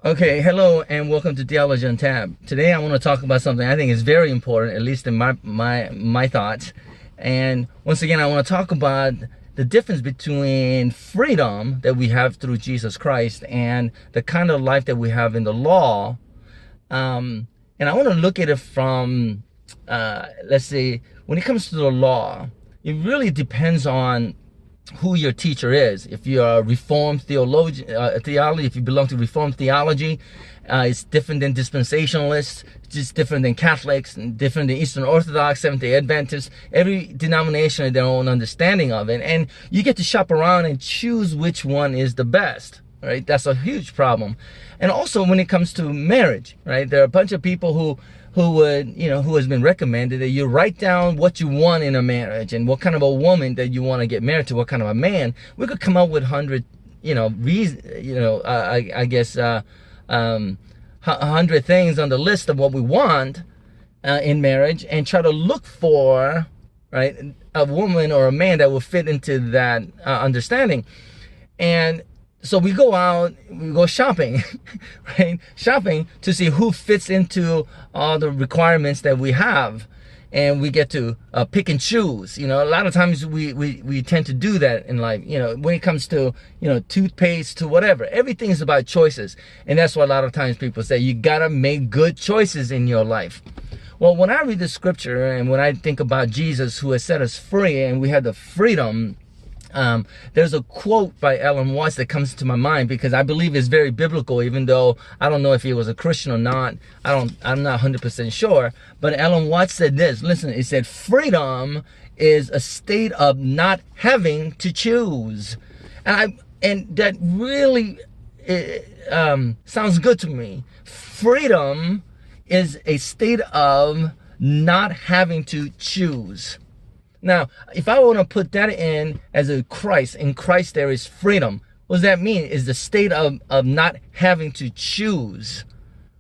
Okay, hello and welcome to Theology on Tap. Today I want to talk about something I think is very important, at least in my thoughts. And once again, I want to talk about the difference between freedom that we have through Jesus Christ and the kind of life that we have in the law. And I want to look at it from, let's say, when it comes to the law, it really depends on who your teacher is. If you're a Reformed theology, if you belong to Reformed theology, it's different than dispensationalists, it's just different than Catholics, and different than Eastern Orthodox, Seventh-day Adventists. Every denomination has their own understanding of it, and you get to shop around and choose which one is the best. Right? That's a huge problem. And also when it comes to marriage, right? There are a bunch of people who has been recommended that you write down what you want in a marriage and what kind of a woman that you want to get married to, what kind of a man. We could come up with 100, hundred things on the list of what we want in marriage, and try to look for, right, a woman or a man that will fit into that understanding. And so we go out, we go shopping, right? Shopping to see who fits into all the requirements that we have. And we get to pick and choose. A lot of times we tend to do that in life. When it comes to, toothpaste to whatever, everything is about choices. And that's why a lot of times people say you gotta make good choices in your life. Well, when I read the scripture and when I think about Jesus who has set us free and we have the freedom, there's a quote by Alan Watts that comes to my mind because I believe it's very biblical, even though I don't know if he was a Christian or not. I'm not 100% sure. But Alan Watts said this. Listen, he said, freedom is a state of not having to choose. And that really sounds good to me. Freedom is a state of not having to choose. Now, if I want to put that in as in Christ there is freedom. What does that mean? Is the state of not having to choose,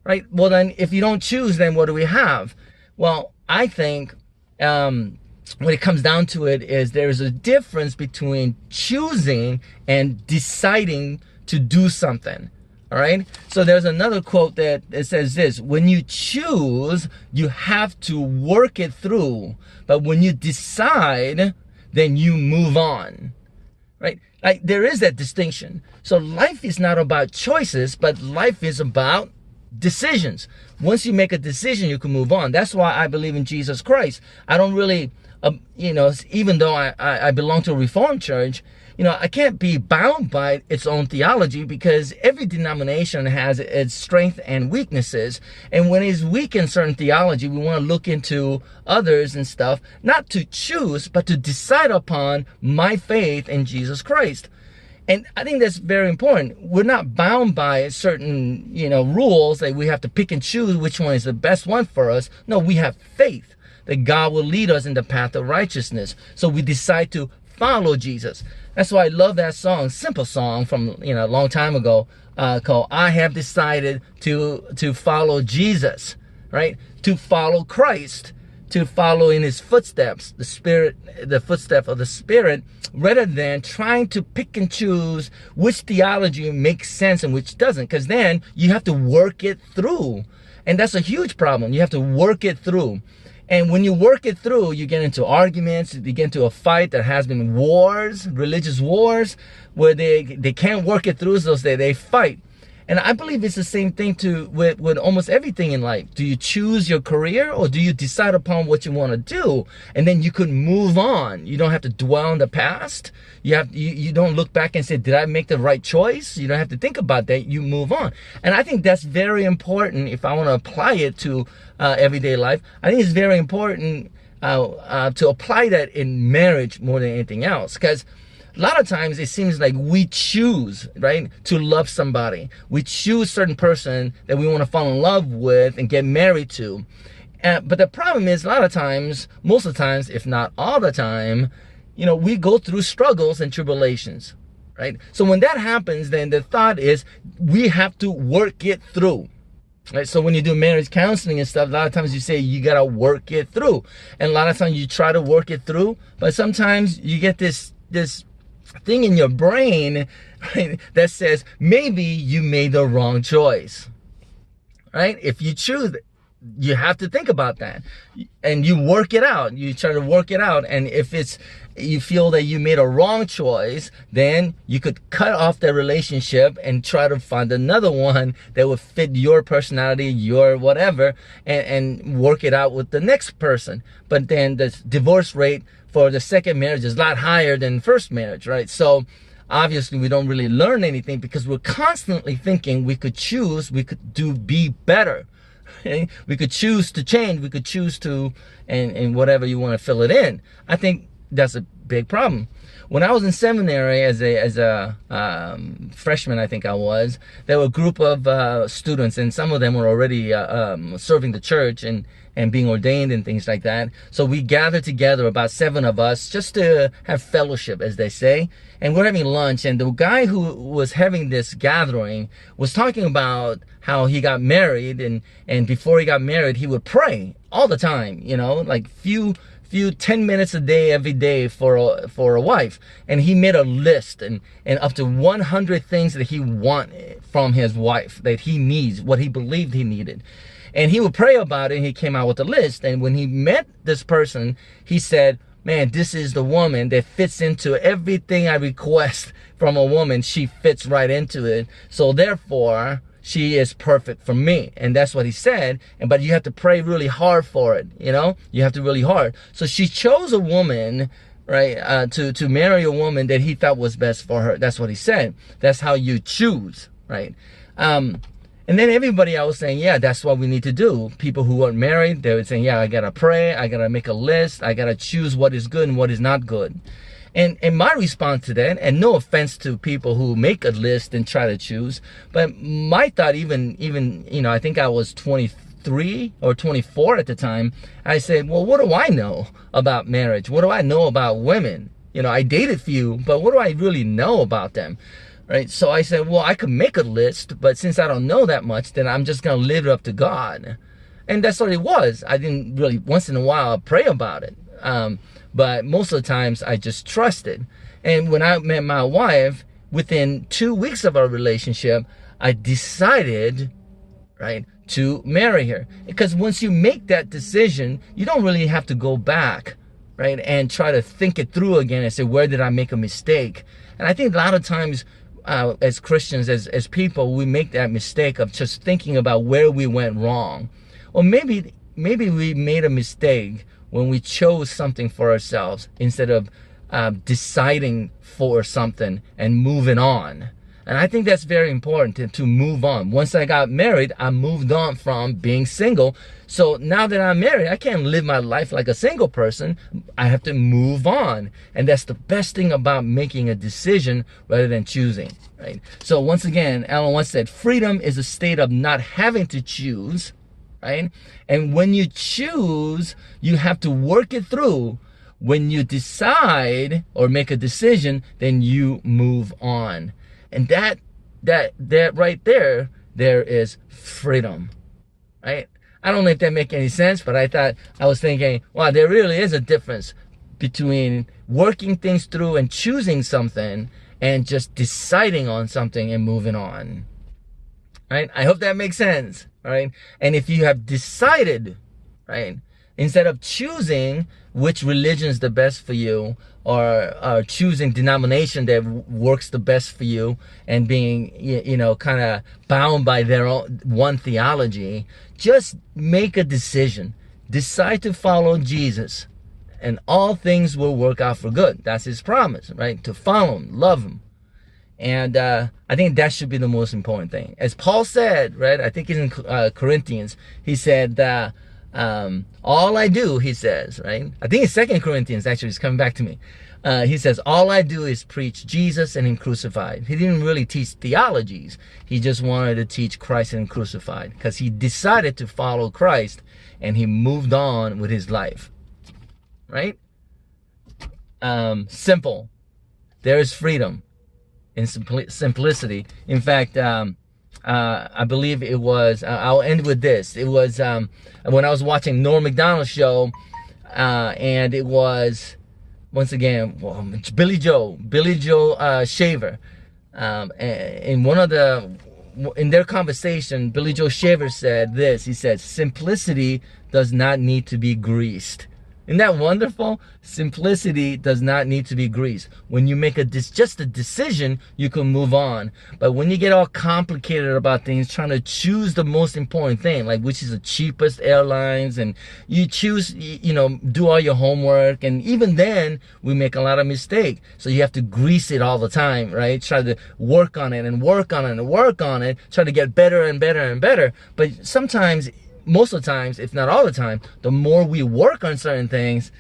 right? Well, then if you don't choose, then what do we have? Well, I think when it comes down to it is there's a difference between choosing and deciding to do something. All right. So there's another quote that says this: when you choose, you have to work it through. But when you decide, then you move on. Right. Like there is that distinction. So life is not about choices, but life is about decisions. Once you make a decision, you can move on. That's why I believe in Jesus Christ. I don't really, even though I belong to a Reformed church, I can't be bound by its own theology because every denomination has its strengths and weaknesses. And when it's weak in certain theology, we want to look into others and stuff, not to choose, but to decide upon my faith in Jesus Christ. And I think that's very important. We're not bound by certain, rules that we have to pick and choose which one is the best one for us. No, we have faith that God will lead us in the path of righteousness. So we decide to follow Jesus. That's why I love that song, simple song from a long time ago, called "I Have Decided to Follow Jesus," right? To follow Christ, to follow in His footsteps, the footsteps of the Spirit, rather than trying to pick and choose which theology makes sense and which doesn't, because then you have to work it through, and that's a huge problem. You have to work it through. And when you work it through, you get into arguments, you get into a fight. There has been wars, religious wars, where they can't work it through, so they fight. And I believe it's the same thing with almost everything in life. Do you choose your career, or do you decide upon what you want to do? And then you could move on. You don't have to dwell on the past. You don't look back and say, did I make the right choice? You don't have to think about that. You move on. And I think that's very important if I want to apply it to everyday life. I think it's very important to apply that in marriage more than anything else, because a lot of times it seems like we choose, right, to love somebody. We choose a certain person that we want to fall in love with and get married to. But the problem is a lot of times, most of the times, if not all the time, we go through struggles and tribulations, right? So when that happens, then the thought is we have to work it through. Right? So when you do marriage counseling and stuff, a lot of times you say you got to work it through. And a lot of times you try to work it through, but sometimes you get this thing in your brain, right, that says maybe you made the wrong choice, right? If you choose, you have to think about that, and you work it out. You try to work it out, and if you feel that you made a wrong choice, then you could cut off that relationship and try to find another one that would fit your personality, your whatever, and work it out with the next person. But then the divorce rate for the second marriage is a lot higher than first marriage, right? So obviously we don't really learn anything because we're constantly thinking we could choose, we could be better. Okay? We could choose to change, we could choose to, and whatever you want to fill it in. I think that's a big problem. When I was in seminary as a freshman, I think I was, there were a group of students, and some of them were already serving the church and being ordained and things like that. So we gathered together, about 7 of us, just to have fellowship, as they say. And we're having lunch, and the guy who was having this gathering was talking about how he got married, and before he got married, he would pray all the time, you know, like few 10 minutes a day, every day for a wife. And he made a list and up to 100 things that he wanted from his wife, that he needs, what he believed he needed. And he would pray about it, and he came out with a list. And when he met this person, he said, man, this is the woman that fits into everything I request from a woman. She fits right into it. So therefore, she is perfect for me. And that's what he said. But you have to pray really hard for it, you know? You have to really hard. So she chose a woman, right, to marry a woman that he thought was best for her. That's what he said. That's how you choose, right? And then everybody, I was saying, yeah, that's what we need to do. People who aren't married, they were saying, yeah, I gotta pray, I gotta make a list, I gotta choose what is good and what is not good. And my response to that, and no offense to people who make a list and try to choose, but my thought, even you know, I think I was 23 or 24 at the time, I said, well, what do I know about marriage? What do I know about women? You know, I dated few, but what do I really know about them? Right? So I said, well, I could make a list, but since I don't know that much, then I'm just going to live it up to God. And that's what it was. I didn't really, once in a while, pray about it. But most of the times, I just trusted. And when I met my wife, within 2 weeks of our relationship, I decided, right, to marry her. Because once you make that decision, you don't really have to go back, right, and try to think it through again and say, where did I make a mistake? And I think a lot of times, as Christians, as people, we make that mistake of just thinking about where we went wrong. Or maybe we made a mistake when we chose something for ourselves instead of deciding for something and moving on. And I think that's very important to move on. Once I got married, I moved on from being single. So now that I'm married, I can't live my life like a single person. I have to move on. And that's the best thing about making a decision rather than choosing, right? So once again, Alan once said, freedom is a state of not having to choose, right? And when you choose, you have to work it through. When you decide or make a decision, then you move on. And that right there is freedom, right? I don't know if that makes any sense, but I was thinking, wow, there really is a difference between working things through and choosing something and just deciding on something and moving on, right? I hope that makes sense, right? And if you have decided, right, instead of choosing which religion is the best for you, or choosing denomination that works the best for you, and being, you know, kind of bound by their own one theology, just make a decision. Decide to follow Jesus, and all things will work out for good. That's his promise, right? To follow him, love him. And I think that should be the most important thing. As Paul said, right, I think it's in Corinthians, he said that all I do, he says, right? I think it's 2 Corinthians, actually, it's coming back to me. He says, all I do is preach Jesus and him crucified. He didn't really teach theologies. He just wanted to teach Christ and him crucified, because he decided to follow Christ and he moved on with his life, right? Simple. There is freedom in simplicity. In fact, I believe it was, I'll end with this. It was when I was watching Norm Macdonald's show, and it was, once again, Billy Joe Shaver. In one of in their conversation, Billy Joe Shaver said this. He said, simplicity does not need to be greased. Isn't that wonderful? Simplicity does not need to be greased. When you make just a decision, you can move on. But when you get all complicated about things, trying to choose the most important thing, like which is the cheapest airlines, and you choose, do all your homework, and even then, we make a lot of mistakes. So you have to grease it all the time, right? Try to work on it and work on it and work on it, try to get better and better and better. But sometimes, most of the times, if not all the time, the more we work on certain things,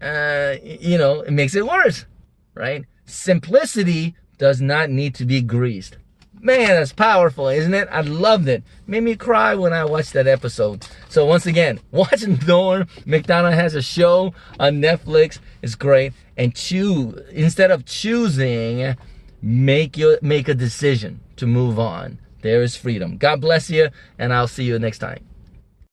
it makes it worse, right? Simplicity does not need to be greased. Man, that's powerful, isn't it? I loved it. Made me cry when I watched that episode. So once again, watch Norm Macdonald has a show on Netflix. It's great. And instead of choosing, make a decision to move on. There is freedom. God bless you, and I'll see you next time.